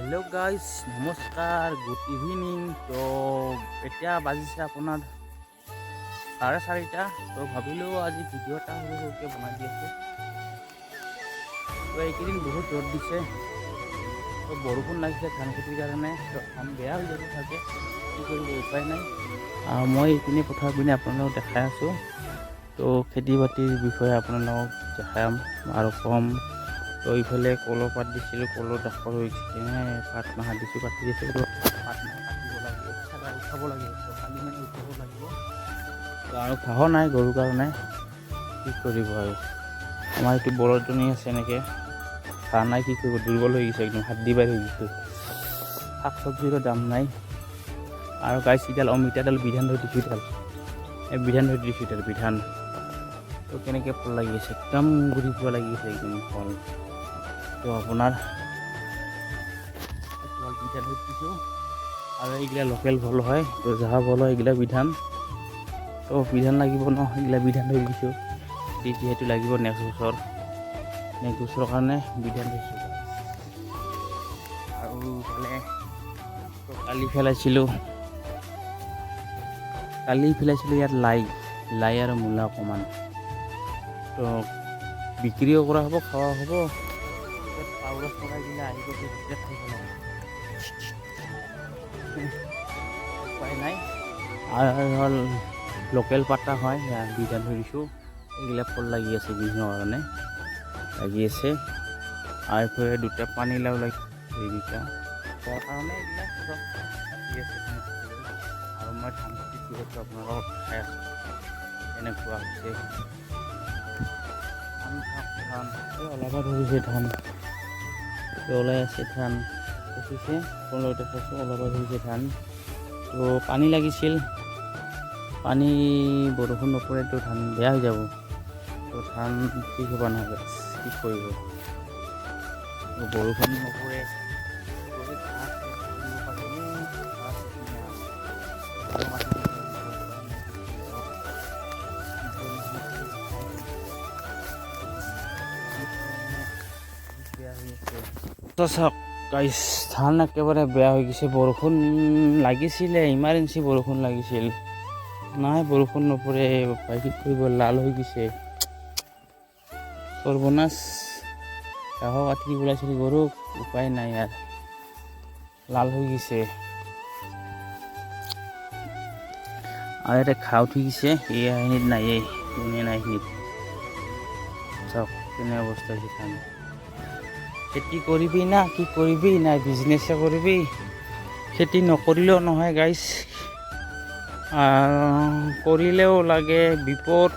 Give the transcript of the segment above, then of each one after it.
Hello guys नमस्कार good evening. तो এতিয়া বাজিছে আপোনাৰ 4:30। তো ভাবিলোঁ আজি ভিডিঅ' এটা সৰু সৰুকৈ বনাই দি আছোঁ। তো এইকেইদিন বহুত ৰ'দ দিছে, তো বৰষুণ লাগিছে ধান খেতিৰ কাৰণে। তো ধান বেয়া হৈ যাব চাগে, কি কৰিব উপায় নাই। মই এইপিনে পথাৰ পিনে আপোনালোকক দেখাই আছোঁ। তো খেতি বাতিৰ বিষয়ে আপোনালোকক দেখাম আৰু ক'ম। তো এইফালে কলৰ পাত দিছিলোঁ, কলৰ ডাখৰ হৈ গৈছে, পাত মাহা দিছোঁ, কাটি দিছোঁ। পাত মাহ কাটিব লাগে, উঠাব লাগে। তো কালি মানে উঠাব লাগিব। তো আৰু ঘাঁহ নাই গৰুৰ কাৰণে, কি কৰিব আৰু। আমাৰ এইটো বলদজনী আছে, এনেকৈ ঘাঁহ নাই, কি কৰিব, দুৰ্বল হৈ গৈছে একদম, হাত দিবাই হৈ গৈছে। শাক চব্জিৰো দাম নাই। আৰু গাইছ ইডাল অমিতাডাল বিধান ধৰি দিছোঁ, এই বিধান ধৰি দিছোঁ ইডাল বিধান। তো কেনেকৈ ফল লাগি আছে, একদম ঘূৰি ফুৰা লাগি আছে একদম ফল। তো আপোনাৰ বিধান ধৰি দিছোঁ, আৰু এইগিলা লোকেল ফল হয়। তো যাহা ফল হয় এইগিলা বিধান। তো বিধান লাগিব ন, এইগিলা বিধান ধৰি দিছোঁ, যিহেতু লাগিব নেক্সট বছৰৰ কাৰণে বিধান ধৰিছোঁ। আৰু ইফালে তো কালি ফেলাইছিলোঁ ইয়াত লাই আৰু মূলা অকণমান। তো বিক্ৰীও কৰা হ'ব, খাওয়া হ'ব। পাউৰা চৰাইগিলা আহিব, খাই পেলাব, উপায় নাই। আৰু হ'ল লোকেল পাতা হয়, বিধান ধৰিছোঁ। এইগিলা ফল লাগি আছে, বিভিন্ন কাৰণে লাগি আছে। আৰু এইফালে দুটা পানীলাও লাগি এইকেইটা, তাৰ কাৰণে এইগিলা চব লাগি আছে। আৰু মই ধান খেতি যিহেতু আপোনালোকক দেখাই আছোঁ কেনেকুৱা হৈছে। ধান ওলাব ধৰিছে, ধান ওলাই আছে, ধান দেখিছে, আপোনালোকে দেখাইছোঁ, ওলাব ধৰিছে ধান। তো পানী লাগিছিল, পানী বৰষুণ নপৰেতো ধান বেয়া হৈ যাব। তো ধান ঠিক হ'ব নহ'লে, কি কৰিব, বৰষুণ নপৰে। চাওক গাইছ, ধান একেবাৰে বেয়া হৈ গৈছে। বৰষুণ লাগিছিলে, ইমাৰ্জেঞ্চি বৰষুণ লাগিছিল, নাই বৰষুণ নপৰে। কি কৰিব, লাল হৈ গৈছে, সৰ্বনাশ। ঘাঁহ কাটি দিব লাগিছিল গৰুক, উপায় নাই ইয়াৰ, লাল হৈ গৈছে। আৰু ইয়াতে ঘাঁহ উঠি গৈছে, এইখিনিত নাইয়ে, কোনে নাই এইখিনিত। চাওক কেনে অৱস্থা হৈছে ধান। খেতি কৰিবি না কি কৰিবি, নাই বিজনেছে কৰিবি। খেতি নকৰিলেও নহয় গাইছ, কৰিলেও লাগে বিপদ।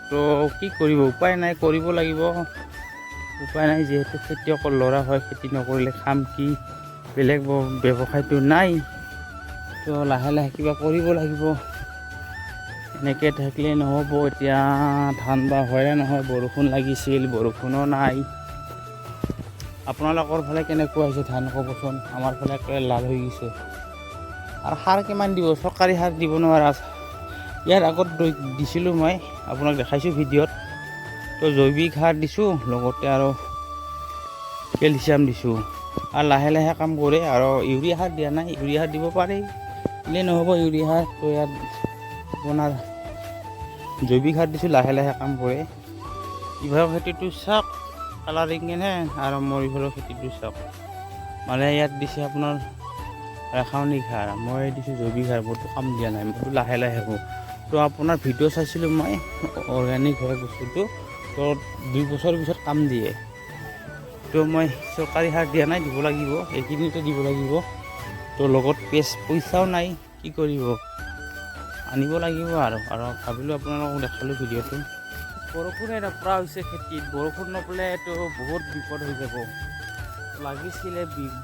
তো কি কৰিব, উপায় নাই, কৰিব লাগিব, উপায় নাই। যিহেতু খেতিয়কৰ ল'ৰা হয়, খেতি নকৰিলে খাম কি, বেলেগ ব্যৱসায়টো নাই। তো লাহে লাহে কিবা কৰিব লাগিব, এনেকৈ থাকিলে নহ'ব। এতিয়া ধান বা হয় নহয়, বৰষুণ লাগিছিল, বৰষুণো নাই। আপোনালোকৰ ফালে কেনেকুৱা হৈছে ধান ক'বচোন। আমাৰ ফালে একেবাৰে লাল হৈ গৈছে। আৰু সাৰ কিমান দিব, চৰকাৰী সাৰ দিব নোৱাৰা। ইয়াৰ আগত দিছিলোঁ, মই আপোনাক দেখাইছোঁ ভিডিঅ'ত। তো জৈৱিক সাৰ দিছোঁ, লগতে আৰু কেলছিয়াম দিছোঁ, আৰু লাহে লাহে কাম কৰে। আৰু ইউৰিয়া সাৰ দিয়া নাই, ইউৰিয়া সাৰ দিব পাৰি, এনেই নহ'ব ইউৰিয়া সাৰ। তো ইয়াত আপোনাৰ জৈৱিক সাৰ দিছোঁ, লাহে লাহে কাম কৰে। ইভাগৰ খেতিটো চাওক কালাৰিং কেনে, আৰু মোৰ ইফালৰ খেতিটো চাওক। মানে ইয়াত দিছে আপোনাৰ ৰাসায়নিক সাৰ, মই দিছোঁ জৈৱিক সাৰ, মোৰতো কাম দিয়া নাই, মোৰতো লাহে লাহে হ'ব। তো আপোনাৰ ভিডিঅ' চাইছিলোঁ মই, অৰ্গেনিক হয় বস্তুটো, তো 2 বছৰৰ পিছত কাম দিয়ে। তো মই চৰকাৰী সাৰ দিয়া নাই, দিব লাগিব, এইখিনিতে দিব লাগিব। তো লগত পইচাও নাই, কি কৰিব, আনিব লাগিব। আৰু ভাবিলোঁ আপোনালোকক দেখালোঁ ভিডিঅ'টো। বৰষুণে নপৰা হৈছে খেতিত, বৰষুণ নপৰিলেতো বহুত বিপদ হৈ যাব। লাগিছিলে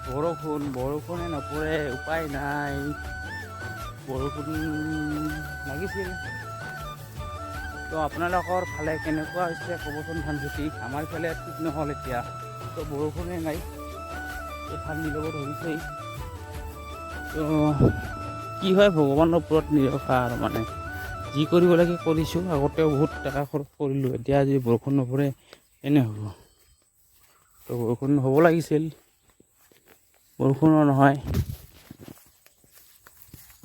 বৰষুণে নপৰে, উপায় নাই, বৰষুণ লাগিছিল। তো আপোনালোকৰ ফালে কেনেকুৱা হৈছে ক'বচোন ধান খেতি। আমাৰ ফালে ঠিক নহ'ল এতিয়া, তো বৰষুণে নাই, তো ধান মিলাব ধৰিছেই। তো কি হয় ভগৱানৰ ওপৰত নিৰখা আৰু, মানে যি কৰিব লাগে কৰিছোঁ। আগতেও বহুত টকা খৰচ কৰিলোঁ, এতিয়া যদি বৰষুণ নপৰে এনে হ'ব। তো বৰষুণ হ'ব লাগিছিল, বৰষুণো নহয়।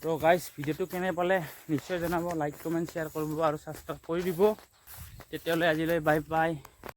তো গাইজ ভিডিঅ'টো কেনে পালে নিশ্চয় জনাব, লাইক কমেণ্ট শ্বেয়াৰ কৰিব আৰু ছাবস্ক্ৰাইব কৰি দিব। তেতিয়াহ'লে আজিলৈ বাই বাই।